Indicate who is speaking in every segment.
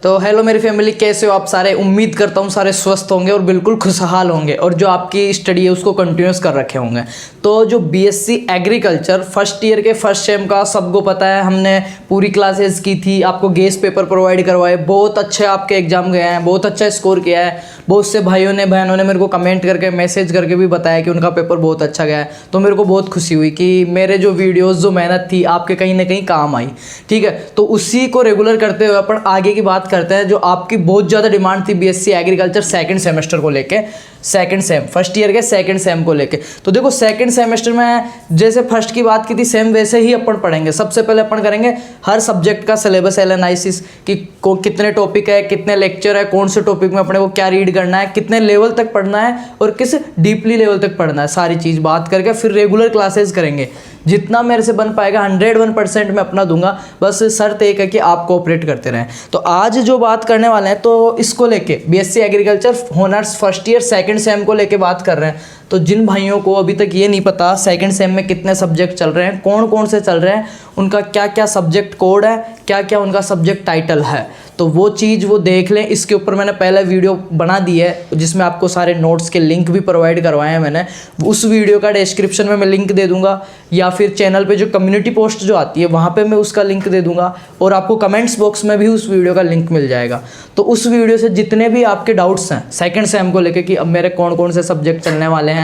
Speaker 1: तो हेलो मेरी फैमिली, कैसे हो आप सारे। उम्मीद करता हूँ सारे स्वस्थ होंगे और बिल्कुल खुशहाल होंगे और जो आपकी स्टडी है उसको कंटिन्यूस कर रखे होंगे। तो जो बीएससी एग्रीकल्चर फर्स्ट ईयर के फर्स्ट सेम का सबको पता है, हमने पूरी क्लासेस की थी, आपको गेस पेपर प्रोवाइड करवाए, बहुत अच्छे आपके एग्जाम गए हैं, बहुत अच्छा स्कोर किया है। बहुत से भाइयों ने बहनों ने मेरे को कमेंट करके मैसेज करके भी बताया कि उनका पेपर बहुत अच्छा गया है। तो मेरे को बहुत खुशी हुई कि मेरे जो वीडियोज़ जो मेहनत थी आपके कहीं ना कहीं काम आई। ठीक है, तो उसी को रेगुलर करते हुए अपन आगे की बात करते हैं। जो आपकी बहुत ज़्यादा डिमांड थी बीएससी एग्रीकल्चर सेकंड सेमेस्टर को लेके, सेकंड सेम फर्स्ट ईयर के सेकंड सेम को लेके। तो देखो सेकंड सेमेस्टर में जैसे फर्स्ट की बात की थी सेम वैसे ही अपन पढ़ेंगे। सबसे पहले अपन करेंगे हर सब्जेक्ट का सिलेबस एनालिसिस कि कितने टॉपिक है, कितने लेक्चर है, कौन से टॉपिक में अपने को क्या रीड करना है, कितने लेवल तक पढ़ना है और किस डीपली लेवल तक पढ़ना है, सारी चीज़ बात करके फिर रेगुलर क्लासेस करेंगे। जितना मेरे से बन पाएगा 101% मैं अपना दूंगा, बस शर्त एक है कि आप कोऑपरेट करते रहें। तो आज जो बात करने वाले हैं तो इसको लेके BSc agriculture honours first year second same को लेके बात कर रहे हैं। तो जिन भाइयों को अभी तक ये नहीं पता सेकंड सेम में कितने सब्जेक्ट चल रहे हैं, कौन कौन से चल रहे हैं, उनका क्या क्या सब्जेक्ट कोड है, क्या क्या उनका सब्जेक्ट टाइटल है, तो वो चीज़ वो देख लें। इसके ऊपर मैंने पहले वीडियो बना दी है जिसमें आपको सारे नोट्स के लिंक भी प्रोवाइड करवाए हैं मैंने। उस वीडियो का डिस्क्रिप्शन में मैं लिंक दे दूंगा या फिर चैनल पे जो कम्युनिटी पोस्ट जो आती है वहाँ पे मैं उसका लिंक दे दूंगा और आपको कमेंट्स बॉक्स में भी उस वीडियो का लिंक मिल जाएगा। तो उस वीडियो से जितने भी आपके डाउट्स हैं सेकंड सेम को लेके कि अब मेरे कौन कौन से सब्जेक्ट चलने वाले हैं,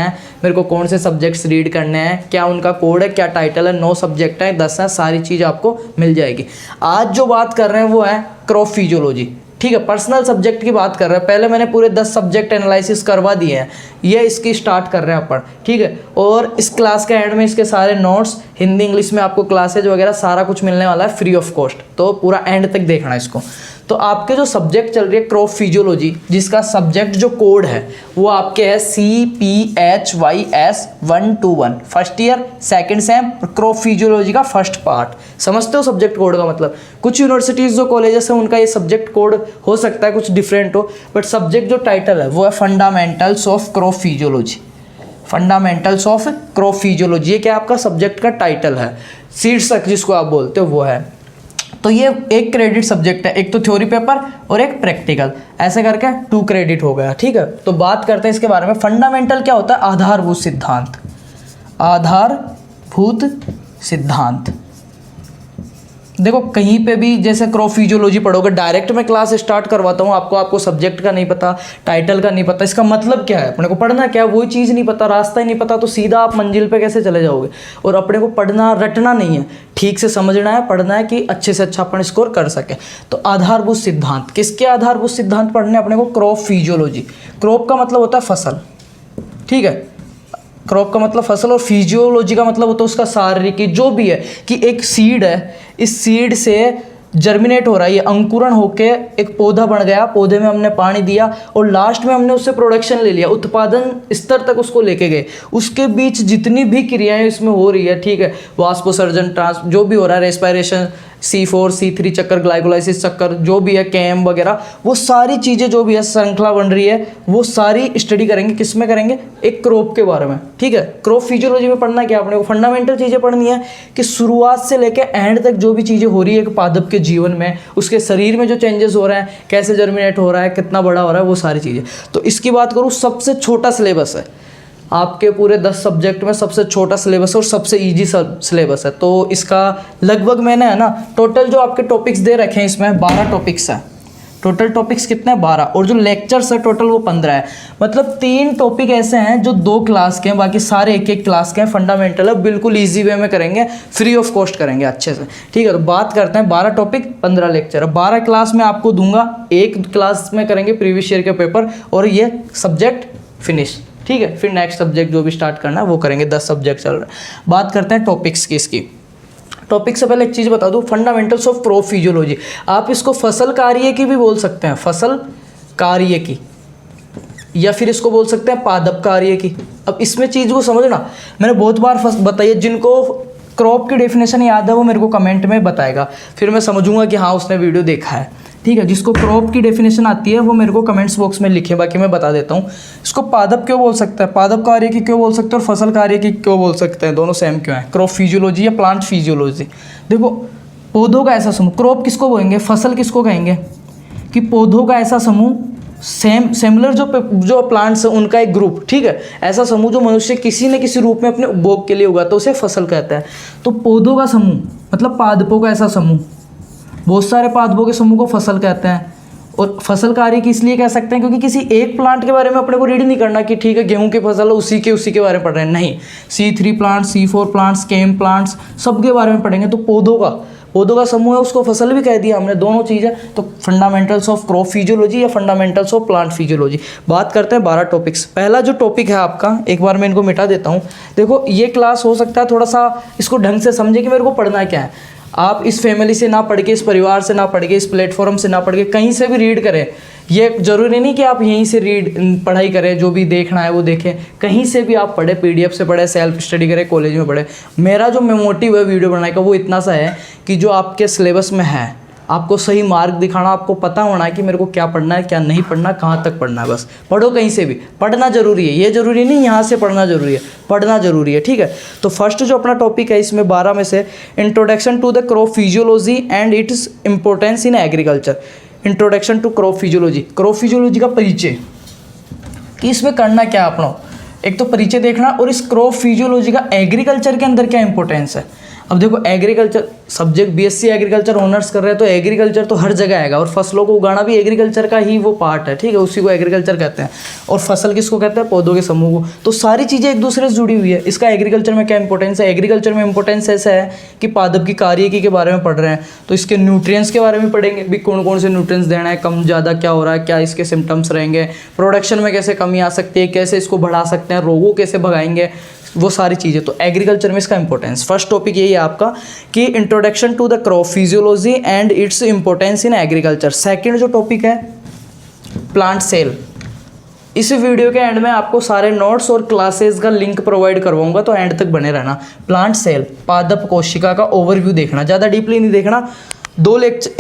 Speaker 1: मेरे को कौन से सब्जेक्ट्स रीड करने हैं, क्या उनका कोड है, क्या टाइटल है, 9 सब्जेक्ट है, 10 है, सारी चीज़ आपको मिल जाएगी। आज जो बात कर रहे हैं वो है क्रॉप फिजियोलॉजी। ठीक है, पर्सनल सब्जेक्ट की बात कर रहे हैं। पहले मैंने पूरे 10 सब्जेक्ट एनालिसिस करवा दिए हैं, ये इसकी स्टार्ट कर रहे हैं अपन। ठीक है, और इस क्लास के एंड में इसके सारे नोट्स हिंदी इंग्लिश में आपको क्लासेज वगैरह सारा कुछ मिलने वाला है फ्री ऑफ कॉस्ट। तो पूरा एंड तक देखना है इसको। तो आपके जो सब्जेक्ट चल रही है क्रॉप फिजियोलॉजी, जिसका सब्जेक्ट जो कोड है वो आपके है CPHYS 121 first year second same और क्रॉप फिजियोलॉजी का फर्स्ट पार्ट। समझते हो सब्जेक्ट कोड का मतलब? कुछ यूनिवर्सिटीज़ जो कॉलेजेस हैं उनका ये सब्जेक्ट कोड हो सकता है कुछ डिफरेंट हो, बट सब्जेक्ट जो टाइटल है वो है fundamentals of crop physiology. Fundamentals of crop physiology ये क्या आपका सब्जेक्ट का टाइटल है, शीर्षक जिसको आप बोलते हो वो है। तो ये एक क्रेडिट सब्जेक्ट है, एक तो थ्योरी पेपर और एक प्रैक्टिकल, ऐसे करके 2 क्रेडिट हो गया। ठीक है, तो बात करते हैं इसके बारे में। फंडामेंटल क्या होता है? आधारभूत सिद्धांत। आधारभूत सिद्धांत देखो कहीं पे भी जैसे क्रॉप फिजियोलॉजी पढ़ोगे, डायरेक्ट मैं क्लास स्टार्ट करवाता हूँ आपको सब्जेक्ट का नहीं पता, टाइटल का नहीं पता, इसका मतलब क्या है, अपने को पढ़ना क्या है वही चीज़ नहीं पता, रास्ता ही नहीं पता, तो सीधा आप मंजिल पे कैसे चले जाओगे। और अपने को पढ़ना रटना नहीं है, ठीक से समझना है, पढ़ना है कि अच्छे से अच्छा अपन स्कोर कर सके। तो आधारभूत सिद्धांत, किसके आधारभूत सिद्धांत पढ़ने अपने को? Crop physiology. क्रॉप का मतलब होता है फसल। ठीक है, क्रॉप का मतलब फसल और फिजियोलॉजी का मतलब होता है उसका शारीरिक, जो भी है कि एक सीड है, इस सीड से जर्मिनेट हो रहा है, ये अंकुरण होके एक पौधा बन गया, पौधे में हमने पानी दिया और लास्ट में हमने उससे प्रोडक्शन ले लिया, उत्पादन स्तर तक उसको लेके गए। उसके बीच जितनी भी क्रियाएं इसमें हो रही है, ठीक है, वाष्पोसर्जन, ट्रांस जो भी हो रहा है, रेस्पिरेशन, C4 C3 चक्कर, ग्लाइकोलाइसिस चक्कर, जो भी है कैम वगैरह, वो सारी चीज़ें जो भी है श्रृंखला बन रही है वो सारी स्टडी करेंगे। किस में करेंगे? एक क्रॉप के बारे में। ठीक है, क्रॉप फिजियोलॉजी में पढ़ना क्या अपने को? फंडामेंटल चीज़ें पढ़नी है कि शुरुआत से लेकर एंड तक जो भी चीज़ें हो रही है एक पादप के जीवन में, उसके शरीर में जो चेंजेस हो रहे हैं, कैसे जर्मिनेट हो रहा है, कितना बड़ा हो रहा है, वो सारी चीज़ें। तो इसकी बात करूँ, सबसे छोटा सिलेबस है आपके पूरे 10 सब्जेक्ट में, सबसे छोटा सिलेबस है और सबसे इजी सिलेबस है। तो इसका लगभग मैंने है ना टोटल जो आपके टॉपिक्स दे रखे हैं इसमें 12 टॉपिक्स हैं। टोटल टॉपिक्स कितने हैं? 12, और जो लेक्चर्स है टोटल वो 15 है। मतलब 3 टॉपिक ऐसे हैं जो 2 क्लास के हैं, बाकी सारे एक एक क्लास के हैं। फंडामेंटल है, बिल्कुल ईजी वे में करेंगे, फ्री ऑफ कॉस्ट करेंगे अच्छे से। ठीक है, तो बात करते हैं 12 टॉपिक 15 लेक्चर। 12 क्लास में आपको दूंगा, एक क्लास में करेंगे प्रीवियस ईयर के पेपर और ये सब्जेक्ट फिनिश। ठीक है, फिर नेक्स्ट सब्जेक्ट जो भी स्टार्ट करना है वो करेंगे। 10 सब्जेक्ट चल रहा है। बात करते हैं टॉपिक्स की। इसकी टॉपिक से पहले एक चीज़ बता दूं, फंडामेंटल्स ऑफ क्रॉप फिजियोलॉजी। आप इसको फसल कार्य की भी बोल सकते हैं, फसल कार्य की, या फिर इसको बोल सकते हैं पादप कार्य की। अब इसमें चीज़ को समझना, मैंने बहुत बार बताई है, जिनको क्रॉप की डेफिनेशन याद है वो मेरे को कमेंट में बताएगा, फिर मैं समझूंगा कि हाँ उसने वीडियो देखा है। ठीक है, जिसको क्रॉप की डेफिनेशन आती है वो मेरे को कमेंट्स बॉक्स में लिखे, बाकी मैं बता देता हूँ। इसको पादप क्यों बोल सकते हैं, पादप कार्य की क्यों बोल सकते हैं और फसल कार्य की क्यों बोल सकते हैं, दोनों सेम क्यों है? क्रॉप फिजियोलॉजी या प्लांट फिजियोलॉजी। देखो पौधों का ऐसा समूह, क्रॉप किसको बोलेंगे, फसल किसको कहेंगे? कि पौधों का ऐसा समूह, सिमिलर जो प्लांट्स है उनका एक ग्रुप, ठीक है, ऐसा समूह जो मनुष्य किसी न किसी रूप में अपने उपभोग के लिए उगाता है, उसे फसल कहता है। तो पौधों का समूह मतलब पादपों का ऐसा समूह, बहुत सारे पादपों के समूह को फसल कहते हैं। और फसल कार्य की इसलिए कह सकते हैं क्योंकि किसी एक प्लांट के बारे में अपने को रीड नहीं करना कि ठीक है गेहूं की फसल है उसी के बारे में पढ़ रहे हैं, नहीं, C3 प्लांट्स, C4 प्लांट्स, केम प्लांट्स, सबके बारे में पढ़ेंगे। तो पौधों का समूह है, उसको फसल भी कह दिया हमने, दोनों चीज़ है। तो फंडामेंटल्स ऑफ क्रॉप फिजियोलॉजी या फंडामेंटल्स ऑफ प्लांट फिजियोलॉजी। बात करते हैं 12 टॉपिक्स। पहला जो टॉपिक है आपका, एक बार मैं इनको मिटा देता हूँ। देखो ये क्लास हो सकता है थोड़ा सा इसको ढंग से समझे कि मेरे को पढ़ना क्या है। आप इस फैमिली से ना पढ़ के, इस परिवार से ना पढ़ के, इस प्लेटफॉर्म से ना पढ़ के, कहीं से भी रीड करें। ये जरूरी नहीं कि आप यहीं से पढ़ाई करें, जो भी देखना है वो देखें, कहीं से भी आप पढ़े, PDF से पढ़े, सेल्फ स्टडी करें, कॉलेज में पढ़े। मेरा जो मोटिव है वीडियो बनाने का वो इतना सा है कि जो आपके सिलेबस में है आपको सही मार्ग दिखाना, आपको पता होना है कि मेरे को क्या पढ़ना है, क्या नहीं पढ़ना, कहाँ तक पढ़ना है। बस पढ़ो, कहीं से भी पढ़ना जरूरी है, ये जरूरी नहीं यहाँ से पढ़ना जरूरी है, पढ़ना जरूरी है, ठीक है। तो फर्स्ट जो अपना टॉपिक है इसमें 12 में से introduction to the crop physiology and its importance in agriculture. Introduction to crop physiology का परिचय कि इसमें करना क्या है अपना, एक तो परिचय देखना और इस क्रॉप फिजियोलॉजी का एग्रीकल्चर के अंदर क्या इंपॉर्टेंस है। अब देखो agriculture subject, BSc agriculture honours कर रहे हैं तो एग्रीकल्चर तो हर जगह आएगा, और फसलों को उगाना भी एग्रीकल्चर का ही वो पार्ट है, ठीक है, उसी को एग्रीकल्चर कहते हैं। और फसल किसको कहते हैं, पौधों के समूह को। तो सारी चीज़ें एक दूसरे से जुड़ी हुई है। इसका एग्रीकल्चर में क्या इंपॉर्टेंस है, एग्रीकल्चर में इंपॉर्टेंस ऐसा है कि पादप की कार्यकी के बारे में पढ़ रहे हैं तो इसके न्यूट्रिएंट्स के बारे में पढ़ेंगे भी, कौन कौन से न्यूट्रिएंट्स देना है, कम ज़्यादा क्या हो रहा है, क्या इसके सिम्टम्स रहेंगे, प्रोडक्शन में कैसे कमी आ सकती है, कैसे इसको बढ़ा सकते हैं, रोगों कैसे भगाएंगे, वो सारी चीज़ें। तो एग्रीकल्चर में इसका इंपॉर्टेंस, फर्स्ट टॉपिक यही है आपका कि introduction to the crop physiology and its importance in agriculture. Second जो टॉपिक है प्लांट सेल। इस वीडियो के एंड में आपको सारे नोट्स और क्लासेस का लिंक प्रोवाइड करवाऊंगा, तो एंड तक बने रहना। प्लांट सेल, पादप कोशिका का ओवरव्यू देखना, ज़्यादा डीपली नहीं देखना।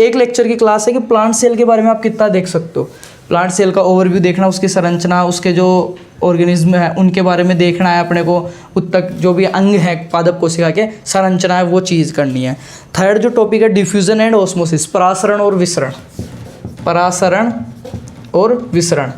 Speaker 1: एक लेक्चर की क्लास है कि प्लांट सेल के बारे में आप कितना देख सकते हो। प्लांट सेल का ओवरव्यू देखना, उसकी संरचना, उसके जो ऑर्गेनिज्म है उनके बारे में देखना है अपने को, उत्तक जो भी अंग है पादप कोशिका के संरचना है वो चीज़ करनी है। थर्ड जो टॉपिक है डिफ्यूजन एंड ऑस्मोसिस, परासरण और विसरण। परासरण और विसरण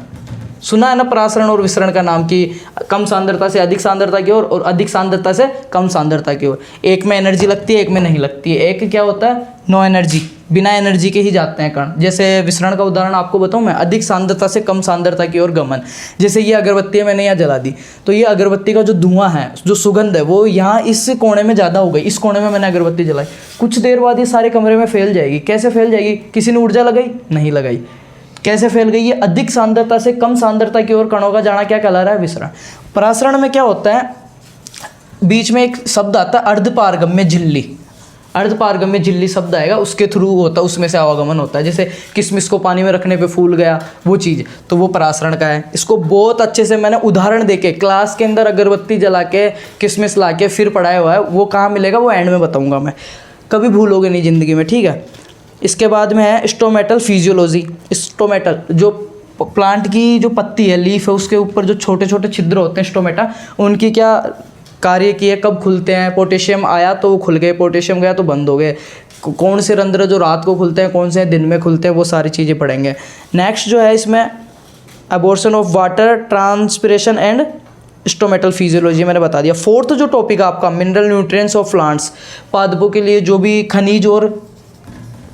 Speaker 1: सुना है ना, परासरण और विसरण का नाम, कि कम सांद्रता से अधिक सांद्रता की ओर और अधिक सांद्रता से कम सांद्रता की ओर। एक में एनर्जी लगती है, एक में नहीं लगती है। एक क्या होता है, नो एनर्जी, बिना एनर्जी के ही जाते हैं कण। जैसे विसरण का उदाहरण आपको बताऊं मैं, अधिक सांद्रता से कम सांद्रता की ओर गमन। जैसे ये अगरबत्ती है, मैंने यहाँ जला दी, तो ये अगरबत्ती का जो धुआं है, जो सुगंध है, वो यहाँ इस कोने में ज़्यादा हो गई, इस कोने में मैंने अगरबत्ती जलाई, कुछ देर बाद ये सारे कमरे में फैल जाएगी। कैसे फैल जाएगी, किसी ने ऊर्जा लगाई, नहीं लगाई, कैसे फैल गई, ये अधिक सांद्रता से कम सांद्रता की ओर कणों का जाना क्या कहला रहा है, विसरण। परासरण में क्या होता है, बीच में एक शब्द आता है अर्धपारगम्य झिल्ली। अर्धपारगम्य झिल्ली शब्द आएगा, उसके थ्रू होता है, उसमें से आवागमन होता है। जैसे किशमिश को पानी में रखने पे फूल गया, वो चीज़, तो वो परासरण का है। इसको बहुत अच्छे से मैंने उदाहरण देके क्लास के अंदर अगरबत्ती जला के किशमिश ला के फिर पढ़ाया हुआ है। वो कहाँ मिलेगा, वो एंड में बताऊँगा मैं, कभी भूलोगे नहीं ज़िंदगी में, ठीक है। इसके बाद में है स्टोमेटल फिजियोलॉजी। स्टोमेटल जो प्लांट की जो पत्ती है, लीफ है, उसके ऊपर जो छोटे छोटे छिद्र होते हैं स्टोमेटा, उनकी क्या कार्य की है, कब खुलते हैं, पोटेशियम आया तो वो खुल गए, पोटेशियम गया तो बंद हो गए, कौन से रंध्र जो रात को खुलते हैं, कौन से दिन में खुलते हैं, वो सारी चीज़ें पढ़ेंगे। नेक्स्ट जो है इसमें abortion of water, transpiration and stomatal physiology मैंने बता दिया। फोर्थ जो टॉपिक है आपका मिनरल न्यूट्रिएंट्स ऑफ प्लांट्स, पादपों के लिए जो भी खनिज और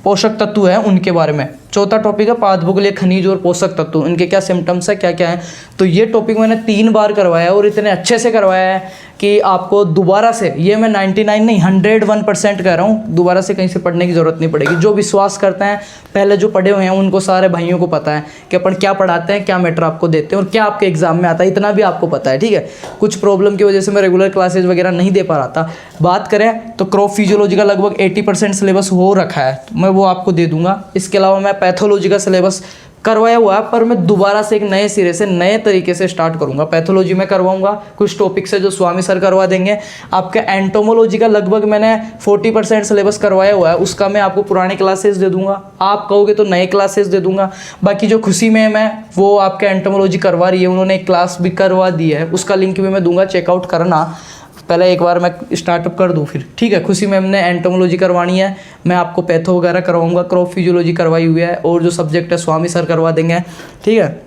Speaker 1: पोषक तत्व हैं उनके बारे में। चौथा टॉपिक है पादपों के लिए खनिज और पोषक तत्व, इनके क्या सिम्टम्स है, क्या क्या है। तो ये टॉपिक मैंने 3 बार करवाया है और इतने अच्छे से करवाया है कि आपको दोबारा से, ये मैं 99 नहीं 101% कह रहा हूँ, दोबारा से कहीं से पढ़ने की ज़रूरत नहीं पड़ेगी। जो विश्वास करते हैं, पहले जो पढ़े हुए हैं, उनको सारे भाइयों को पता है कि अपन क्या पढ़ाते हैं, क्या मैटर आपको देते हैं और क्या आपके एग्जाम में आता है, इतना भी आपको पता है, ठीक है। कुछ प्रॉब्लम की वजह से मैं रेगुलर क्लासेज वगैरह नहीं दे पा रहा था। बात करें तो क्रॉप फिजियोलॉजी का लगभग 80% सिलेबस हो रखा है, तो मैं वो आपको दे दूंगा। इसके अलावा मैं पैथोलॉजी का सिलेबस करवाया हुआ है, पर मैं दोबारा से एक नए सिरे से नए तरीके से स्टार्ट करूंगा। पैथोलॉजी में करवाऊंगा कुछ टॉपिक से जो स्वामी सर करवा देंगे। आपके एंटोमोलॉजी का लगभग मैंने 40% सिलेबस करवाया हुआ है, उसका मैं आपको पुरानी क्लासेस दे दूंगा, आप कहोगे तो नए क्लासेस दे दूंगा। बाकी जो खुशी में मैं वो आपके एंटोमोलॉजी करवा रही है, उन्होंने एक क्लास भी करवा दी है, उसका लिंक भी मैं दूंगा, चेकआउट करना। पहले एक बार मैं स्टार्टअप कर दूँ फिर, ठीक है। खुशी मैम ने एंटोमोलॉजी करवानी है, मैं आपको पैथो वगैरह करवाऊँगा, क्रॉप फिजियोलॉजी करवाई हुई है, और जो सब्जेक्ट है स्वामी सर करवा देंगे, ठीक है।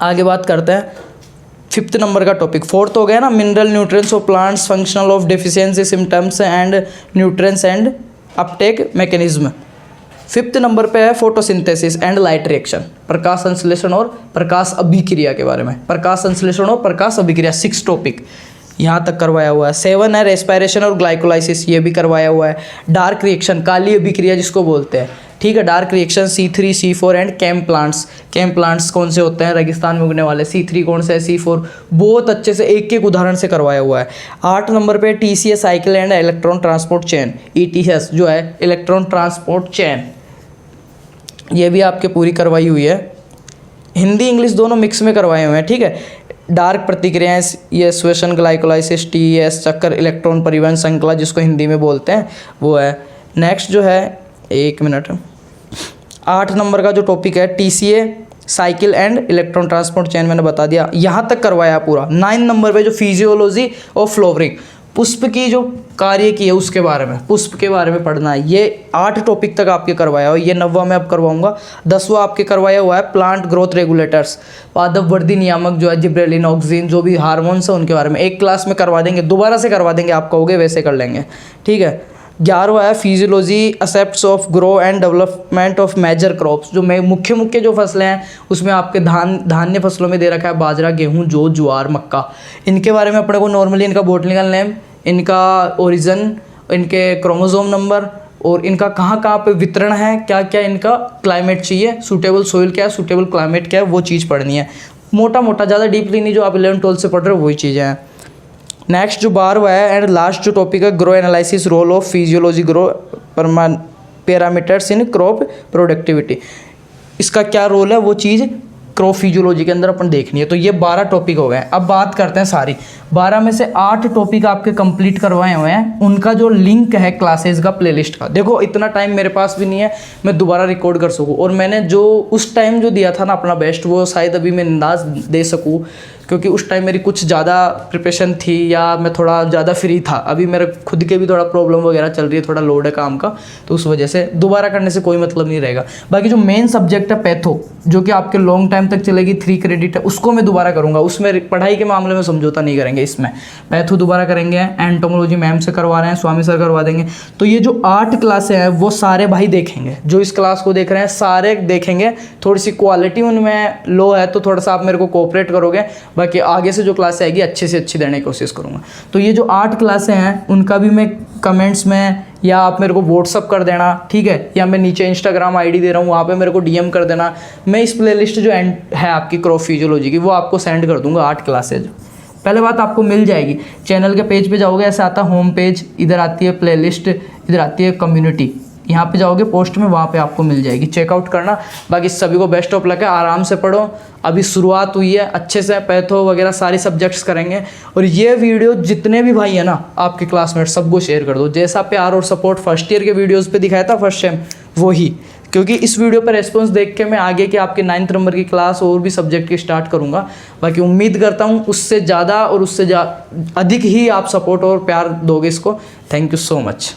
Speaker 1: आगे बात करते हैं 5th नंबर का टॉपिक। 4th हो गया ना, mineral nutrients of plants, functional of deficiency symptoms and nutrients and Uptake mechanism. 5th number पे है फोटोसिंथेसिस एंड लाइट रिएक्शन, प्रकाश संश्लेषण और प्रकाश अभिक्रिया के बारे में, प्रकाश संश्लेषण और प्रकाश अभिक्रिया 6 टॉपिक यहाँ तक करवाया हुआ है। 7 है रेस्पिरेशन और ग्लाइकोलाइसिस, ये भी करवाया हुआ है। डार्क रिएक्शन, काली अभिक्रिया जिसको बोलते हैं, ठीक है। Dark reaction C3 C4 and CAM plants. CAM plants कौन से होते हैं, रेगिस्तान में उगने वाले। C3 कौन से है, C4, बहुत अच्छे से एक एक उदाहरण से करवाया हुआ है। 8 नंबर पे TCA cycle and electron transport chain, ETS जो है इलेक्ट्रॉन ट्रांसपोर्ट चेन, ये भी आपके पूरी करवाई हुई है। हिंदी इंग्लिश दोनों मिक्स में करवाए हुए हैं, ठीक है। डार्क प्रतिक्रियाएं, ये श्वसन ग्लाइकोलाइसिस, TES चक्कर इलेक्ट्रॉन परिवहन श्रृंखला जिसको हिंदी में बोलते हैं वो है। नेक्स्ट जो है, 1 मिनट, 8 नंबर का जो टॉपिक है TCA cycle and electron transport chain, मैंने बता दिया, यहाँ तक करवाया पूरा। 9 नंबर पे जो फिजियोलॉजी ऑफ फ्लावरिंग, पुष्प की जो कार्य की है उसके बारे में, पुष्प के बारे में पढ़ना है। ये 8 टॉपिक तक आपके करवाया हुआ, ये 9वां में अब करवाऊंगा। 10वां आपके करवाया हुआ है प्लांट ग्रोथ रेगुलेटर्स, पादप वृद्धि नियामक जो है जिब्रेलिन, ऑक्सिन, जो भी हार्मोन्स है उनके बारे में एक क्लास में करवा देंगे, दोबारा से करवा देंगे, आप कहोगे वैसे कर लेंगे, ठीक है। 11वां है physiology aspects of grow and development of major crops, जो मुख्य जो फसलें हैं उसमें आपके धान्य फसलों में दे रखा है बाजरा, गेहूं, जौ, ज्वार, मक्का। इनके बारे में अपने को नॉर्मली इनका बॉटनिकल नेम, इनका ओरिजिन, इनके क्रोमोसोम नंबर, और इनका कहाँ कहाँ पे वितरण है, क्या क्या इनका क्लाइमेट चाहिए, सूटेबल सोइल क्या है, सूटेबल क्लाइमेट क्या है, वो चीज़ पढ़नी है। मोटा मोटा, ज़्यादा डीपली नहीं, जो आप 11th-12th से पढ़ रहे हो वही चीज़ें हैं। नेक्स्ट जो 12वां है एंड लास्ट जो टॉपिक है, grow analysis, role of physiology grow parameters in crop productivity, इसका क्या रोल है वो चीज़ क्रॉप फिजियोलॉजी के अंदर अपन देखनी है। तो ये 12 टॉपिक हो गए। अब बात करते हैं सारी 12 में से 8 टॉपिक आपके कंप्लीट करवाए हुए हैं, उनका जो लिंक है क्लासेस का प्लेलिस्ट का। देखो इतना टाइम मेरे पास भी नहीं है मैं दोबारा रिकॉर्ड कर सकूँ, और मैंने जो उस टाइम जो दिया था ना अपना बेस्ट, वो शायद अभी मैं अंदाज दे सकूँ, क्योंकि उस टाइम मेरी कुछ ज़्यादा प्रिपरेशन थी या मैं थोड़ा ज़्यादा फ्री था। अभी मेरे खुद के भी थोड़ा प्रॉब्लम वगैरह चल रही है, थोड़ा लोड है काम का, तो उस वजह से दोबारा करने से कोई मतलब नहीं रहेगा। बाकी जो मेन सब्जेक्ट है पैथो, जो कि आपके लॉन्ग टाइम तक चलेगी, 3 क्रेडिट है, उसको मैं दोबारा करूँगा। उसमें पढ़ाई के मामले में समझौता नहीं करेंगे, इसमें पैथो दोबारा करेंगे। एंटोमोलॉजी मैम से करवा रहे हैं, स्वामी सर करवा देंगे। तो ये जो 8 क्लासें हैं वो सारे भाई देखेंगे, जो इस क्लास को देख रहे हैं सारे देखेंगे। थोड़ी सी क्वालिटी उनमें लो है तो थोड़ा सा आप मेरे को कोऑपरेट करोगे, बाकी आगे से जो क्लास आएगी अच्छे से अच्छी देने की कोशिश करूँगा। तो ये जो 8 क्लासें हैं उनका भी मैं कमेंट्स में, या आप मेरे को व्हाट्सअप कर देना, ठीक है, या मैं नीचे इंस्टाग्राम आईडी दे रहा हूँ, वहाँ पे मेरे को DM कर देना। मैं इस प्लेलिस्ट जो है आपकी क्रॉप फिजियोलॉजी की वो आपको सेंड कर दूँगा, 8 क्लासेज। पहले बात आपको मिल जाएगी, चैनल के पेज पे जाओगे, ऐसा आता है होम पेज, इधर आती है प्लेलिस्ट, इधर आती है कम्युनिटी, यहाँ पे जाओगे पोस्ट में, वहाँ पे आपको मिल जाएगी, चेकआउट करना। बाकी सभी को बेस्ट ऑफ लक है, आराम से पढ़ो, अभी शुरुआत हुई है, अच्छे से पैथो वगैरह सारी सब्जेक्ट्स करेंगे। और ये वीडियो जितने भी भाई है ना आपके क्लासमेट सबको शेयर कर दो, जैसा प्यार और सपोर्ट फर्स्ट ईयर के वीडियोज़ पे दिखाया था फर्स्ट टाइम वही, क्योंकि इस वीडियो पर रेस्पॉन्स देख के मैं आगे के आपके 9th नंबर की क्लास और भी सब्जेक्ट की स्टार्ट करूँगा। बाकी उम्मीद करता हूँ उससे ज़्यादा और उससे अधिक ही आप सपोर्ट और प्यार दोगे इसको। Thank you so much.